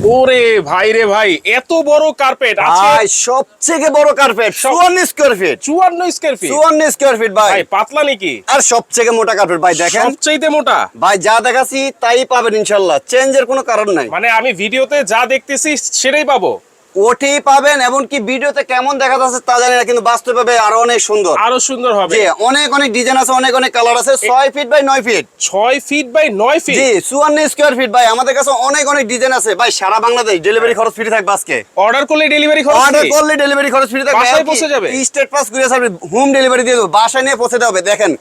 ওরে ভাই রে ভাই, এত বড় কার্পেট আছে ভাই সবথেকে বড় carpet 54 square fit. 54 square fit. 54 square feet ভাই। ভাই পাতলা নাকি? আর সবথেকে মোটা কার্পেট ভাই, দেখেন সবচাইতে মোটা। ভাই যা দেখাচ্ছি তাই পাবেন ইনশাআল্লাহ, চেঞ্জের কোনো কারণ নাই। মানে আমি ভিডিওতে যা দেখতেছি সেটাই পাবো? ওঠেই পাবেন, এমনকি ভিডিওতে কেমন দেখা যাচ্ছে তা জানি না, কিন্তু বাস্তবে আরো অনেক সুন্দর, আরো সুন্দর হবে। জি অনেক অনেক ডিজাইন আছে, অনেক অনেক কালার আছে। 6 feet by 9 feet. 6 feet by 9 feet. জি 54 স্কয়ার ফিট ভাই। আমাদের কাছে অনেক অনেক ডিজাইন আছে ভাই, সারা বাংলাদেশ ডেলিভারি খরচ ফ্রি থাকবে আজকে। অর্ডার করলে ডেলিভারি খরচ অর্ডার করলে ডেলিভারি খরচ ফ্রি থাকবে, বাসায় পৌঁছে যাবে। State pass courier service, home delivery দিয়ে দেব, বাসায় নিয়ে পৌঁছে দেবে। দেখেন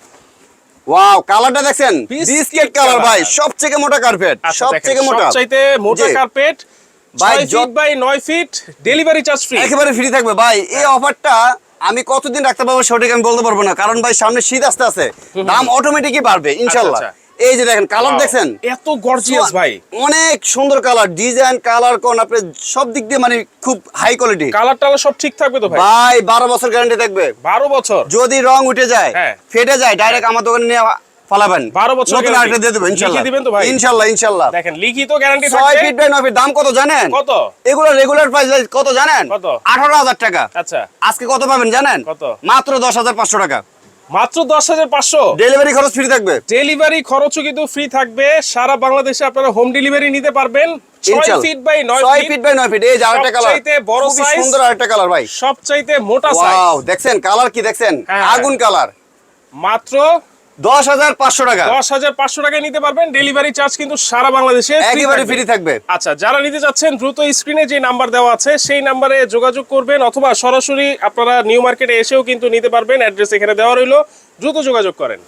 ওয়াও, কালারটা দেখছেন, বিস্কিট কালার ভাই, সবথেকে মোটা কার্পেট, সবথেকে মোটা, সবচাইতে মোটা কার্পেট। ভাই 6 feet by 9 feet, delivery charge free, একেবারে ফ্রি থাকবে ভাই। এই অফারটা আমি কতদিন রাখতে পারবো সঠিক আমি বলতে পারবো না, কারণ ভাই সামনে শীত আসতে আছে, দাম অটোমেটিকই বাড়বে ইনশাআল্লাহ। এই যে দেখেন কালার দেখছেন, এত গর্জিয়াস ভাই, অনেক সুন্দর কালার, ডিজাইন কালার কোন আপনি সব দিক দিয়ে মানে খুব হাই কোয়ালিটি। কালার টালার সব ঠিক থাকবে তো ভাই? ভাই 12 বছর গ্যারান্টি থাকবে। 12 বছর? যদি রং উঠে যায়, ফেটে যায়, ডাইরেক্ট আমার দোকানে নিয়ে ফালাবেন। 12 বছর নতুন আরেকটা দিয়ে দেব ইনশাআল্লাহ। লিখে দিবেন তো ভাই? ইনশাআল্লাহ ইনশাআল্লাহ। দেখেন লিখিত গ্যারান্টি 6 থাকবে। Feet by 9 feet. দাম কত জানেন? কত? এগুলো রেগুলার প্রাইস কত জানেন? কত? 18,000 টাকা। আচ্ছা, আজকে কত পাবেন জানেন? কত? মাত্র 10,500 টাকা। মাত্র 10,500। ডেলিভারি খরচ ফ্রি থাকবে। ডেলিভারি খরচও কিন্তু ফ্রি থাকবে। সারা বাংলাদেশে আপনারা হোম ডেলিভারি নিতে পারবেন। 6 feet by 9 6 feet. Feet by 9 feet. এই যে আরেকটা কালার, সবচাইতে বড় খুবই সাইজ, সুন্দর আরেকটা কালার ভাই, সবচাইতে মোটা সাইজ। ওয়াও, দেখছেন কালার কি দেখছেন, আগুন কালার। মাত্র 10,500 টাকা। 10,500 টাকায় নিতে পারবেন। ডেলিভারি চার্জ কিন্তু সারা বাংলাদেশে একেবারে ফ্রি থাকবে। আচ্ছা, যারা নিতে যাচ্ছেন দ্রুত স্ক্রিনে যে নাম্বার দেওয়া আছে সেই নাম্বারে যোগাযোগ করবেন, অথবা সরাসরি আপনারা নিউ মার্কেটে এসেও কিন্তু নিতে পারবেন। অ্যাড্রেস এখানে দেওয়া রইলো, দ্রুত যোগাযোগ করেন।